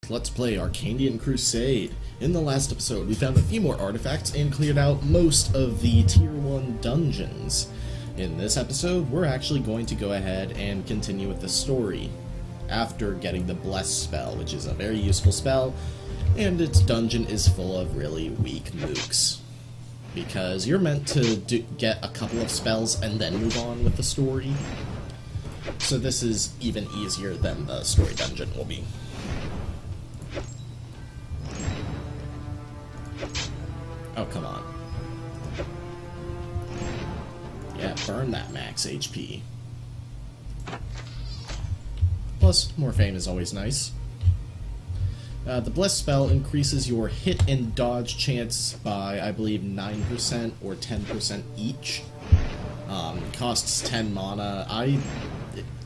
Let's play Arkandian Crusade. In the last episode, we found a few more artifacts and cleared out most of the Tier 1 dungeons. In this episode, we're actually going to go ahead and continue with the story, after getting the Bless spell, which is a very useful spell, and its dungeon is full of really weak mooks. Because you're meant to get a couple of spells and then move on with the story. So this is even easier than the story dungeon will be. Oh, come on. Yeah, burn that max HP. Plus, more fame is always nice. The Bless spell increases your hit and dodge chance by, I believe, 9% or 10% each. Costs 10 mana.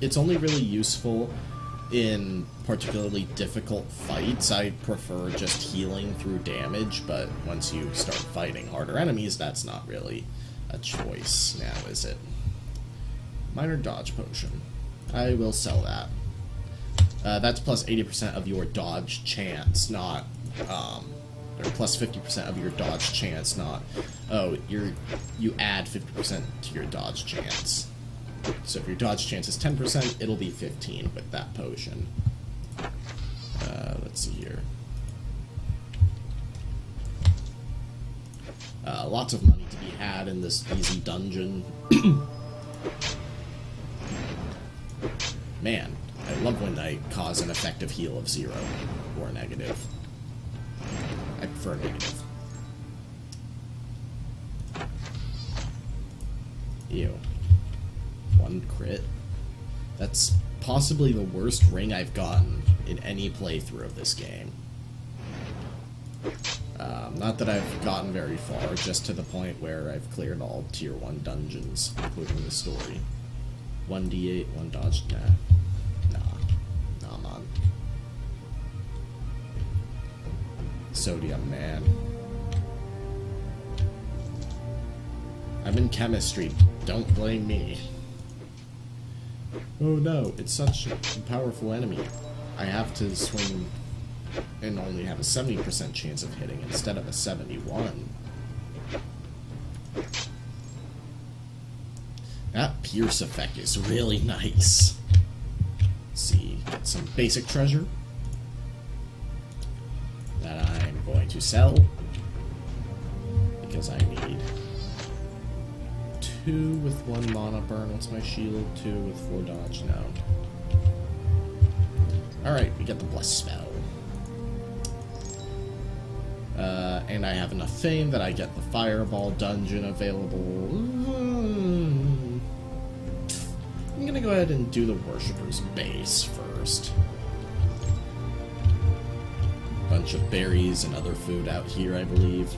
It's only really useful in particularly difficult fights. I prefer just healing through damage, but once you start fighting harder enemies, that's not really a choice now, is it? Minor dodge potion. I will sell that. That's plus 80% of your dodge chance, not, or plus 50% of your dodge chance, not, oh, you add 50% to your dodge chance. So if your dodge chance is 10%, it'll be 15 with that potion. Let's see here. Lots of money to be had in this easy dungeon. Man, I love when I cause an effective heal of 0 or negative. I prefer negative. Ew. 1 crit. That's possibly the worst ring I've gotten in any playthrough of this game. Not that I've gotten very far, just to the point where I've cleared all Tier 1 dungeons, including the story. 1d8, 1 dodge, Nah, man. Sodium, man. I'm in chemistry, don't blame me. Oh no, it's such a powerful enemy. I have to swing and only have a 70% chance of hitting instead of a 71. That pierce effect is really nice. Let's see, get some basic treasure that I'm going to sell because I need 2 with 1 mana burn. What's my shield? 2 with 4 dodge. No. Alright, we get the Bless spell. And I have enough fame that I get the Fireball dungeon available. I'm gonna go ahead and do the Worshipper's base first. Bunch of berries and other food out here, I believe.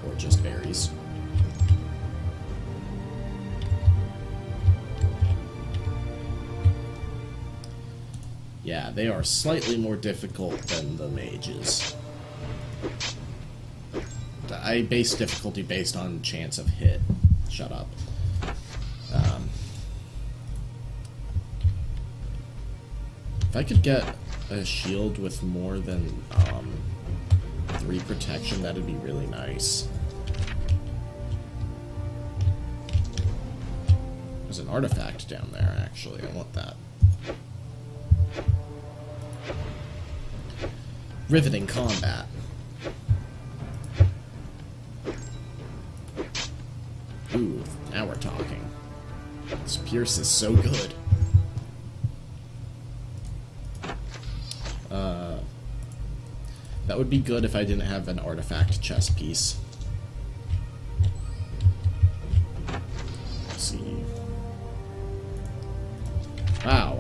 Or just berries. Yeah, they are slightly more difficult than the mages. I base difficulty based on chance of hit. Shut up. If I could get a shield with more than 3 protection, that'd be really nice. There's an artifact down there, actually. I want that. Riveting combat. Ooh, now we're talking. This pierce is so good. That would be good if I didn't have an artifact chest piece. Let's see. Wow,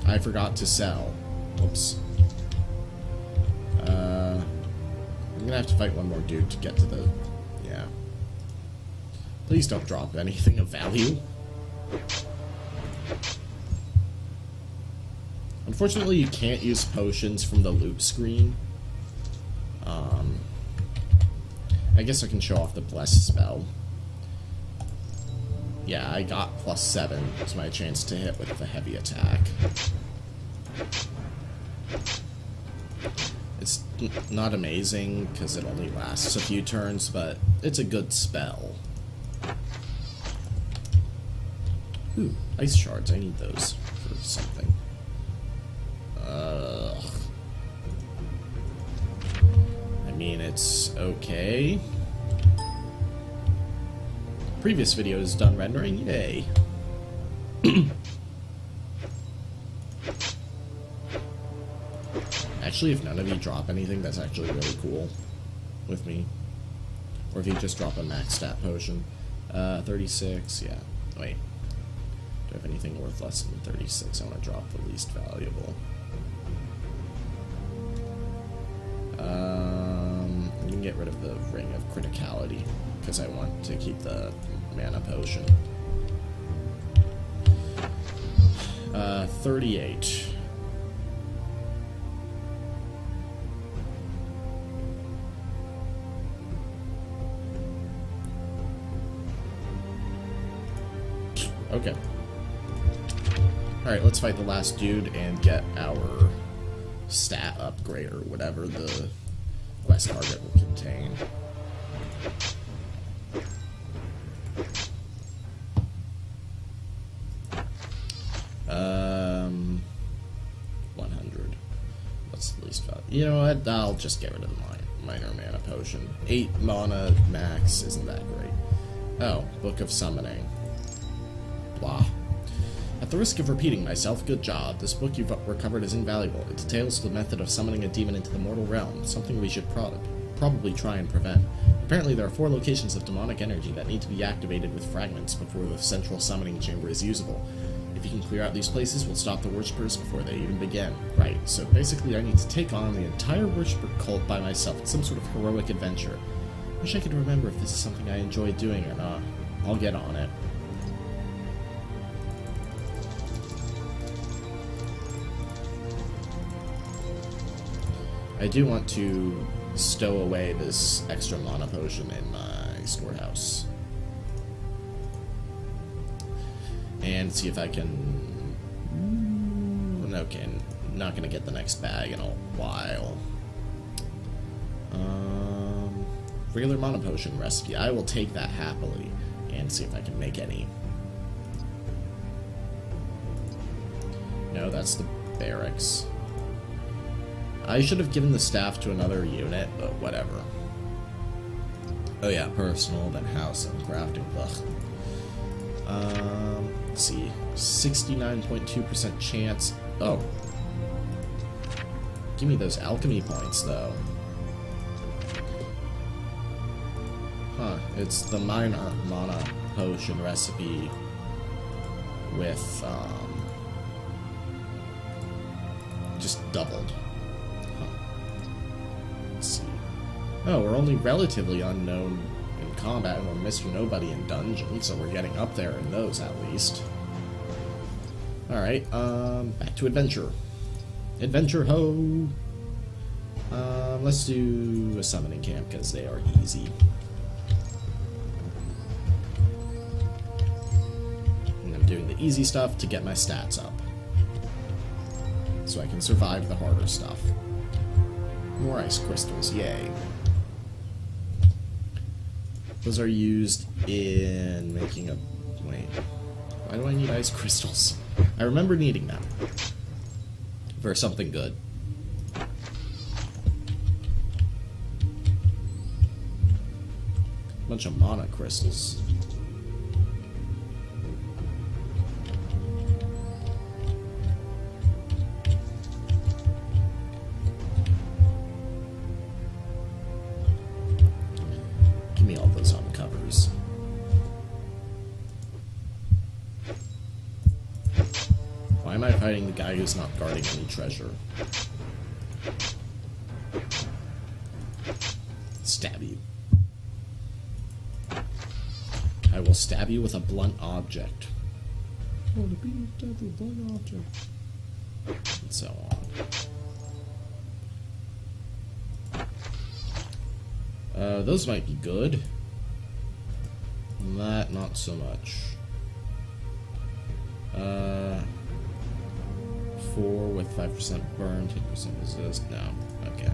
I forgot to sell. Whoops. I'm gonna have to fight one more dude to get to the... yeah. Please don't drop anything of value. Unfortunately, you can't use potions from the loot screen. I guess I can show off the Bless spell. Yeah, I got +7. It's my chance to hit with the heavy attack. Not amazing, because it only lasts a few turns, but it's a good spell. Ooh, ice shards. I need those for something. I mean, it's okay. Previous video is done rendering. Yay. Actually, if none of you drop anything, that's actually really cool with me. Or if you just drop a max stat potion. 36, yeah. Wait. Do I have anything worth less than 36? I want to drop the least valuable. I'm gonna get rid of the Ring of Criticality, because I want to keep the mana potion. 38. Okay. Alright, let's fight the last dude and get our stat upgrade, or whatever the quest target will contain. Um, 100. What's the least value? You know what? I'll just get rid of the minor mana potion. 8 mana max isn't that great. Oh, Book of Summoning. Blah. At the risk of repeating myself, good job. This book you've recovered is invaluable. It details the method of summoning a demon into the mortal realm, something we should probably try and prevent. Apparently there are 4 locations of demonic energy that need to be activated with fragments before the central summoning chamber is usable. If you can clear out these places, we'll stop the worshippers before they even begin. Right, so basically I need to take on the entire worshipper cult by myself. It's some sort of heroic adventure. Wish I could remember if this is something I enjoy doing or not. I'll get on it. I do want to stow away this extra mana potion in my storehouse. And see if I can... Okay, not going to get the next bag in a while. Regular mana potion recipe. I will take that happily and see if I can make any. No, that's the barracks. I should have given the staff to another unit, but whatever. Oh yeah, personal, then house, and crafting. Ugh. Let's see. 69.2% chance. Oh. Give me those alchemy points, though. Huh. It's the minor mana potion recipe with, just doubled. Oh, we're only relatively unknown in combat, and we're Mr. Nobody in dungeons, so we're getting up there in those, at least. Alright, back to adventure. Adventure ho! Let's do a summoning camp, because they are easy. And I'm doing the easy stuff to get my stats up. So I can survive the harder stuff. More ice crystals, yay. Those are used in making a... Wait. Why do I need ice crystals? I remember needing them. For something good. Bunch of mana crystals. Give me all those uncovers. Why am I fighting the guy who's not guarding any treasure? Stab you. I will stab you with a blunt object. Oh, to beat you to death with a blunt object. And so on. Those might be good. That, not so much. 4 with 5% burn, 10% resist. No. Okay.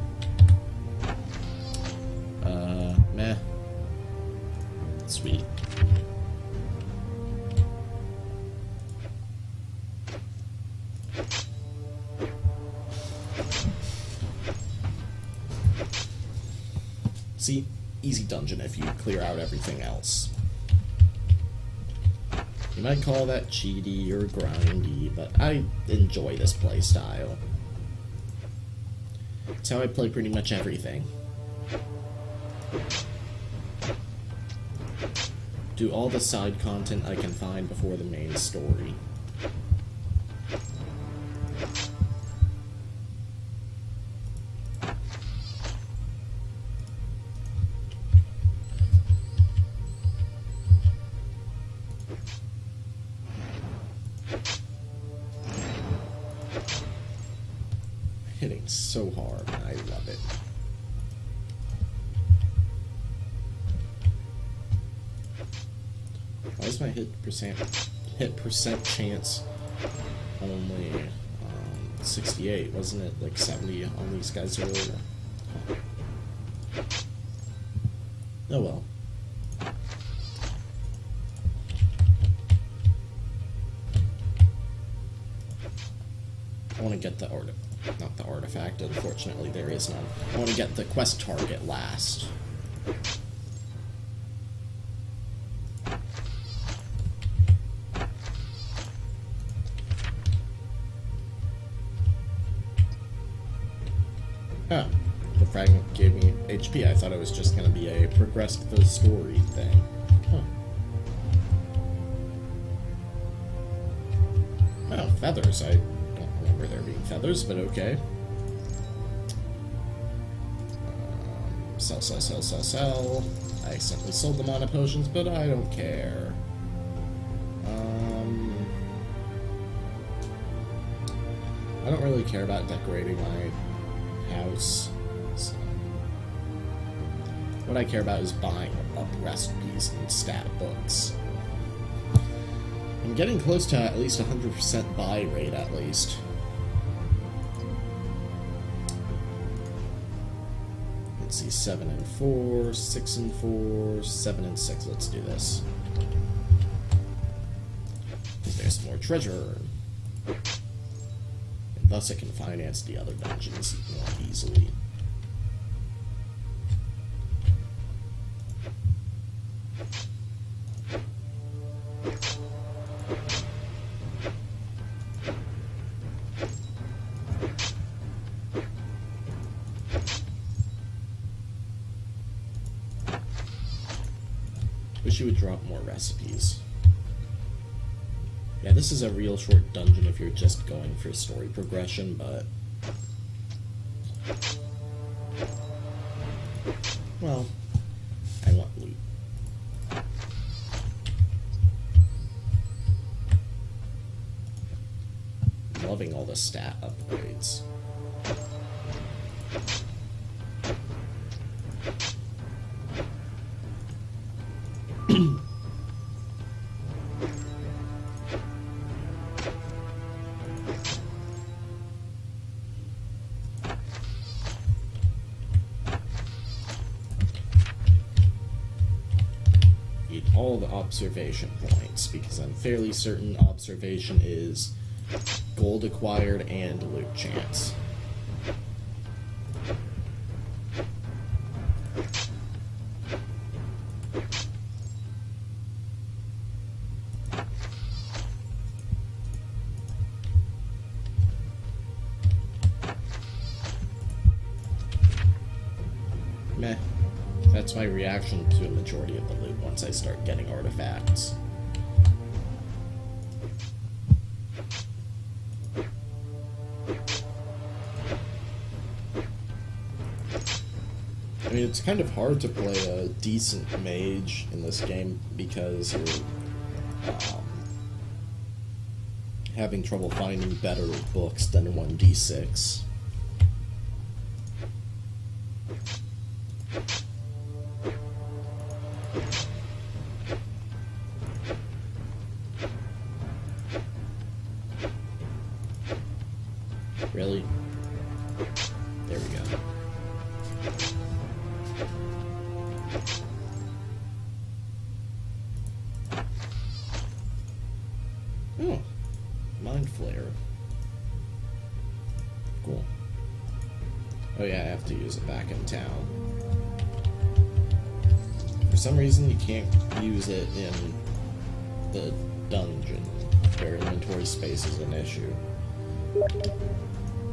See, easy dungeon if you clear out everything else. You might call that cheaty or grindy, but I enjoy this playstyle. It's how I play pretty much everything. Do all the side content I can find before the main story. Hitting so hard, and I love it. Why is my hit percent chance only 68? Wasn't it like 70 on these guys earlier? Oh well. I want to get the not the artifact, unfortunately there is none. I want to get the quest target last. Oh, the fragment gave me HP. I thought it was just going to be a progress the story thing. Huh. Oh, feathers. I don't remember there being feathers, but okay. Sell. I accidentally sold the mana potions, but I don't care. I don't really care about decorating my house. So what I care about is buying up recipes and stat books. I'm getting close to at least 100% buy rate, at least. Let's see, 7 and 4, 6 and 4, 7 and 6. Let's do this. There's more treasure. And thus I can finance the other dungeons more easily. Wish you would drop more recipes. Yeah, this is a real short dungeon if you're just going for story progression, but... well, I want loot. I'm loving all the stat upgrades. All the observation points, because I'm fairly certain observation is gold acquired and loot chance. Meh. That's my reaction to a majority of the loot once I start getting artifacts. I mean, it's kind of hard to play a decent mage in this game because you're having trouble finding better books than 1d6. Really? There we go. Oh, Mind Flare. Cool. Oh yeah, I have to use it back in town. some reason you can't use it in the dungeon, where inventory space is an issue.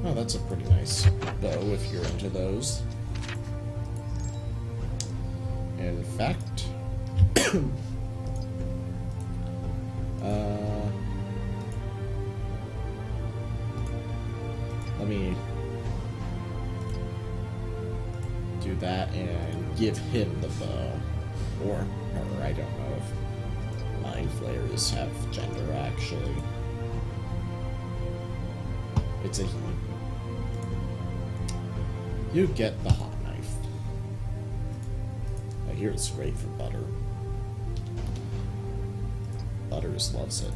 Oh, that's a pretty nice bow if you're into those. In fact, let me do that and give him the bow. Or her, I don't know if mind flayers have gender, actually. It's a he. You get the hot knife. I hear it's great for butter. Butters loves it.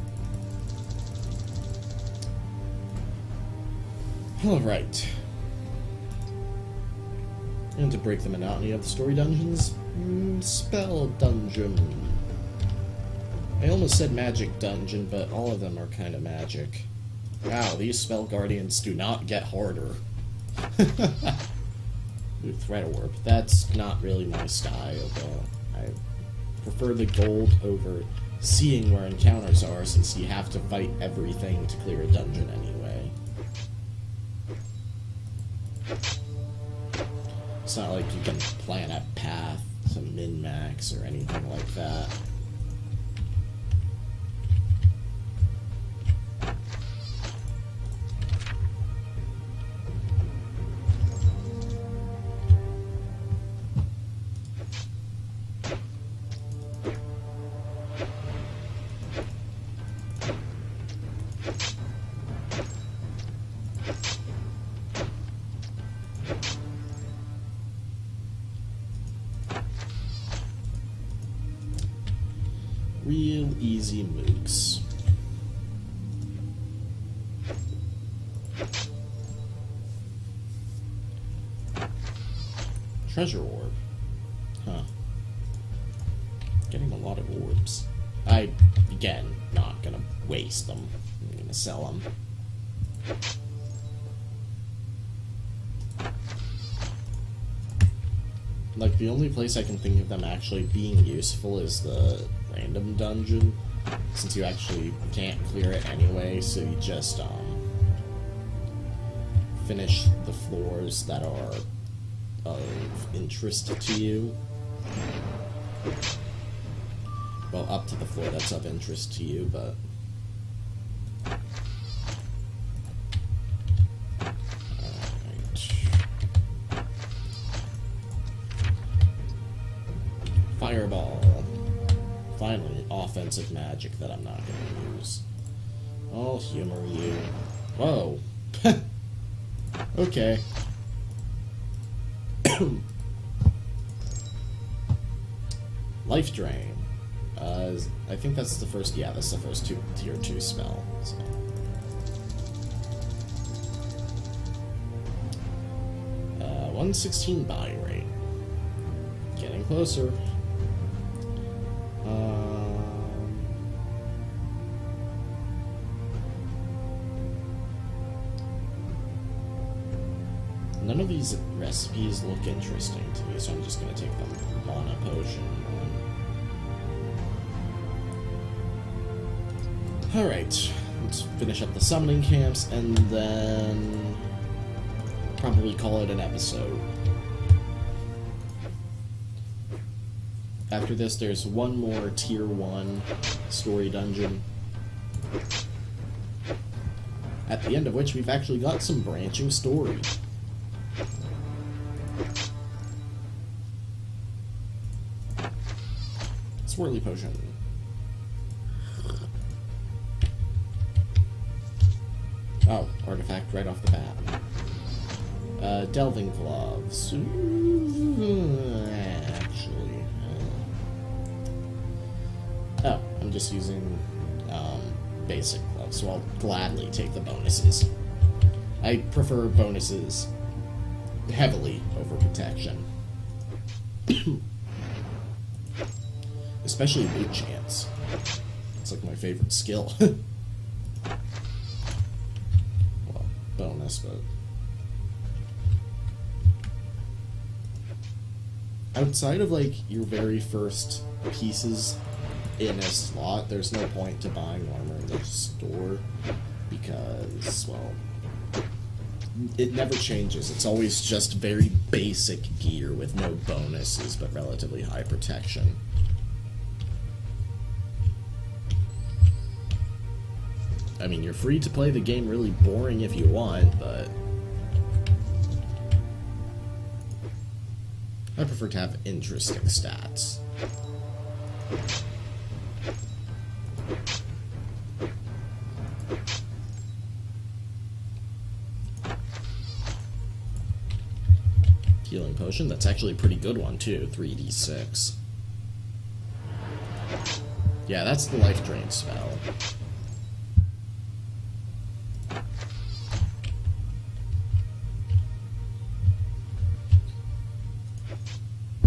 Alright. And to break the monotony of the story dungeons, spell dungeon. I almost said magic dungeon, but all of them are kind of magic. Wow, these spell guardians do not get harder. Ooh, threat orb. That's not really my style, though. I prefer the gold over seeing where encounters are, since you have to fight everything to clear a dungeon anyway. It's not like you can plan a path to min-max or anything like that. Real easy mooks. Treasure orb. Huh. Getting a lot of orbs. Again, not gonna waste them. I'm gonna sell them. Like, the only place I can think of them actually being useful is the random dungeon, since you actually can't clear it anyway, so you just, finish the floors that are of interest to you. Well, up to the floor that's of interest to you, but... Fireball. Finally, offensive magic that I'm not going to use. I'll humor you. Whoa. Okay. Life Drain. I think that's the first, yeah, that's the first tier 2 spell. So. 116 buy rate. Getting closer. None of these recipes look interesting to me, so I'm just going to take the mana potion. Alright, let's finish up the summoning camps, and then probably call it an episode. After this, there's one more tier 1 story dungeon, at the end of which we've actually got some branching story. Swirly potion. Oh, artifact right off the bat. Delving gloves. Actually. Oh, I'm just using basic gloves, so I'll gladly take the bonuses. I prefer bonuses heavily over protection. Especially loot chance. It's like my favorite skill. Well, bonus, but... outside of, like, your very first pieces in a slot, there's no point to buying armor in the store, because, well, it never changes. It's always just very basic gear with no bonuses, but relatively high protection. I mean, you're free to play the game really boring if you want, but I prefer to have interesting stats. Healing potion, that's actually a pretty good one too, 3d6. Yeah, that's the life drain spell.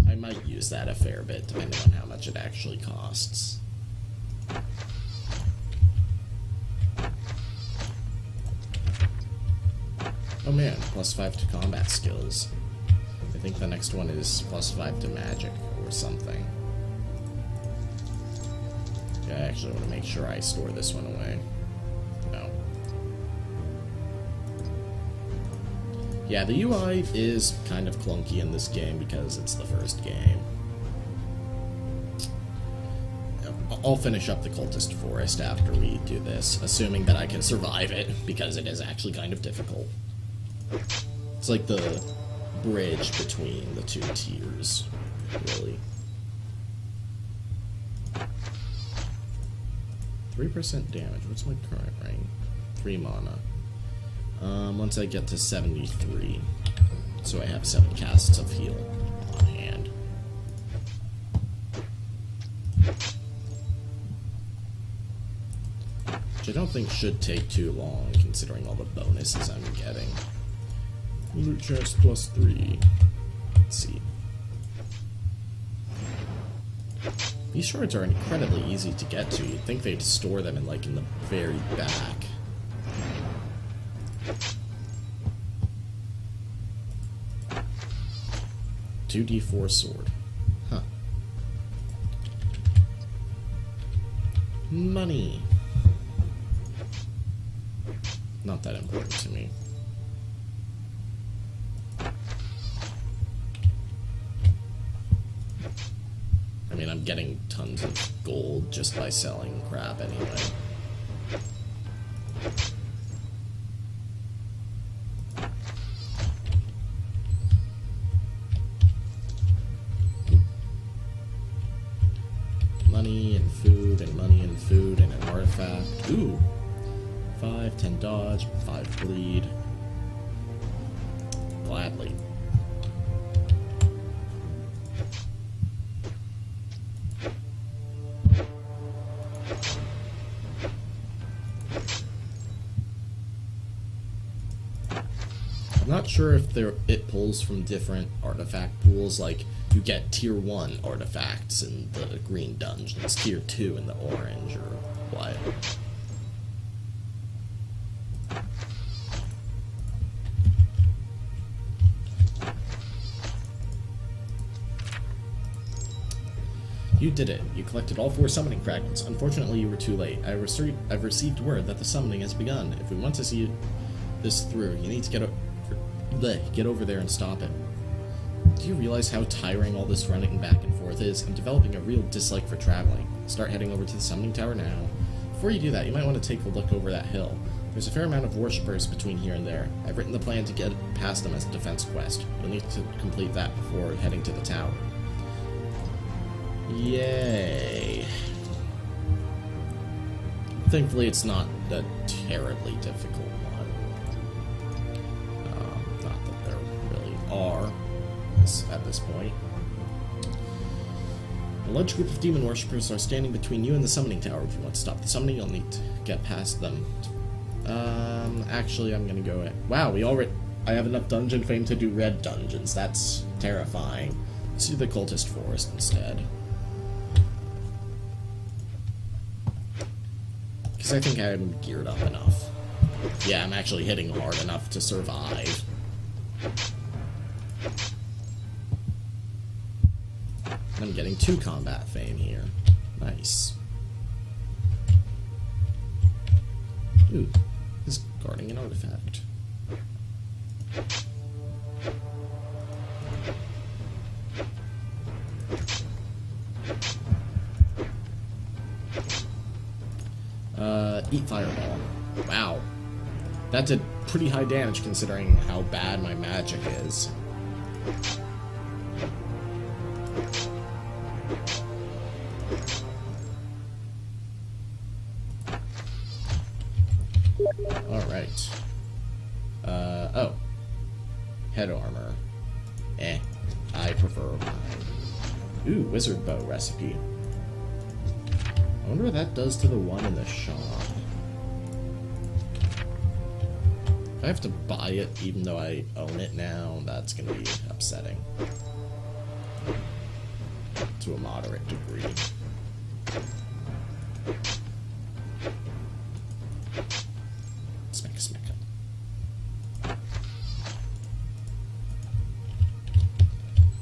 I might use that a fair bit, depending on how much it actually costs. Oh man, +5 to combat skills. I think the next one is +5 to magic or something. Yeah, I actually want to make sure I store this one away. No. Yeah, the UI is kind of clunky in this game because it's the first game. I'll finish up the Cultist Forest after we do this, assuming that I can survive it, because it is actually kind of difficult. It's like the bridge between the two tiers, really. 3% damage. What's my current rank? 3 mana. Once I get to 73, so I have 7 casts of heal on hand. Which I don't think should take too long, considering all the bonuses I'm getting. Loot chest +3. Let's see. These shards are incredibly easy to get to. You'd think they'd store them in the very back. $2d4 sword. Huh. Money. Not that important to me. I mean, I'm getting tons of gold just by selling crap anyway. Money and food and money and food and an artifact. Ooh! 5, 10 dodge, 5 bleed. Gladly. I'm not sure if it pulls from different artifact pools, like you get tier 1 artifacts in the green dungeons, tier 2 in the orange, or what. You did it. You collected all 4 summoning fragments. Unfortunately, you were too late. I've received word that the summoning has begun. If we want to see this through, you need to get over there and stop it. Do you realize how tiring all this running back and forth is? I'm developing a real dislike for traveling. Start heading over to the summoning tower now. Before you do that, you might want to take a look over that hill. There's a fair amount of worshippers between here and there. I've written the plan to get past them as a defense quest. You'll need to complete that before heading to the tower. Yay. Thankfully, it's not a terribly difficult one. Not that there really are at this point. A large group of demon worshippers are standing between you and the summoning tower. If you want to stop the summoning, you'll need to get past them. Actually, I'm gonna go... Wow, I have enough dungeon fame to do red dungeons. That's terrifying. Let's do the Cultist Forest instead. Because I think I'm geared up enough. Yeah, I'm actually hitting hard enough to survive. And I'm getting 2 combat fame here. Nice. Ooh, he's guarding an artifact. Eat Fireball. Wow. That did pretty high damage considering how bad my magic is. Alright. Oh. Head armor. I prefer mine. Ooh, wizard bow recipe. I wonder what that does to the one in the shop. If I have to buy it even though I own it now, that's gonna be upsetting. To a moderate degree. Smack, smack.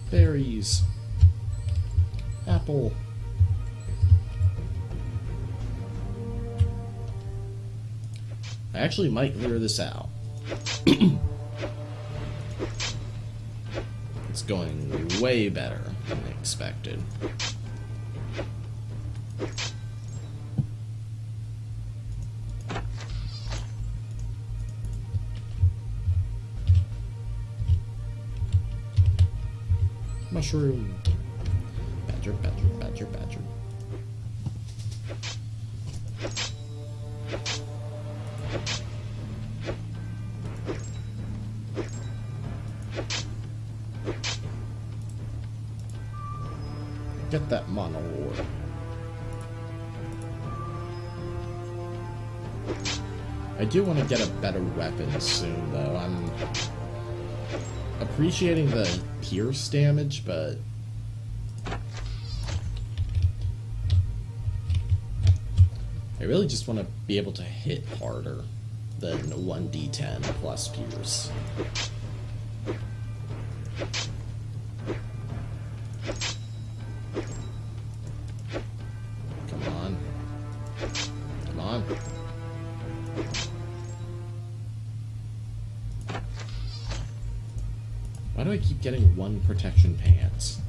Berries. Apple. I actually might clear this out. It's going way better than expected. Mushroom. Badger, badger, badger, badger. Get that mono ore. I do want to get a better weapon soon, though. I'm appreciating the pierce damage, but I really just want to be able to hit harder than 1d10 plus pierce. Come on. Come on. Why do I keep getting 1 protection pants?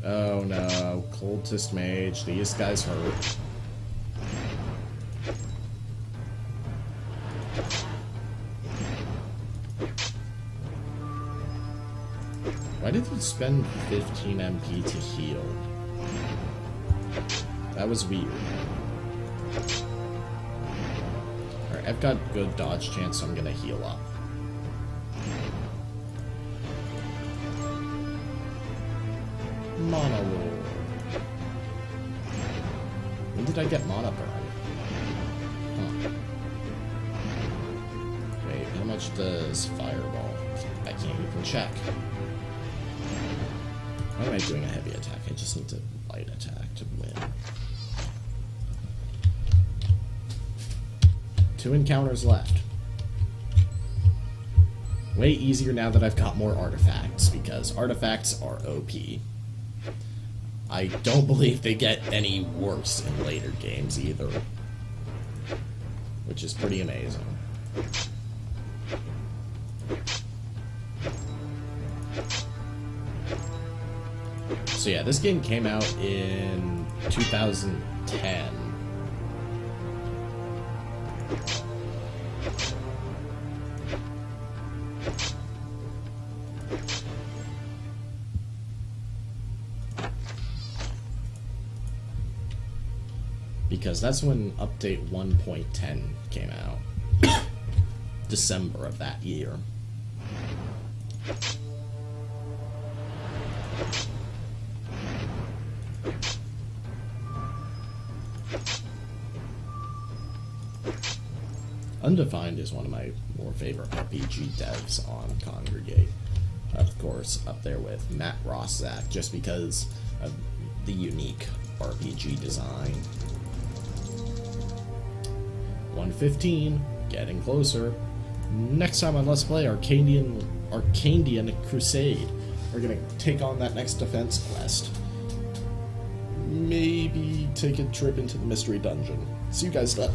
Oh no, Cultist Mage, these guys hurt. Why did you spend 15 MP to heal? That was weird. Alright, I've got good dodge chance, so I'm gonna heal up. Mana roll. When did I get mana burn? Huh. Wait, how much does fireball? I can't even check. Why am I doing a heavy attack? I just need to light attack to win. 2 encounters left. Way easier now that I've got more artifacts, because artifacts are OP. I don't believe they get any worse in later games either. Which is pretty amazing. So yeah, this game came out in 2010. Because that's when update 1.10 came out. December of that year. Undefined is one of my more favorite RPG devs on Congregate. Of course, up there with Matt Roszak, just because of the unique RPG design. 115, getting closer. Next time on Let's Play Arkandian Crusade. are going to take on that next defense quest. Maybe take a trip into the mystery dungeon. See you guys then.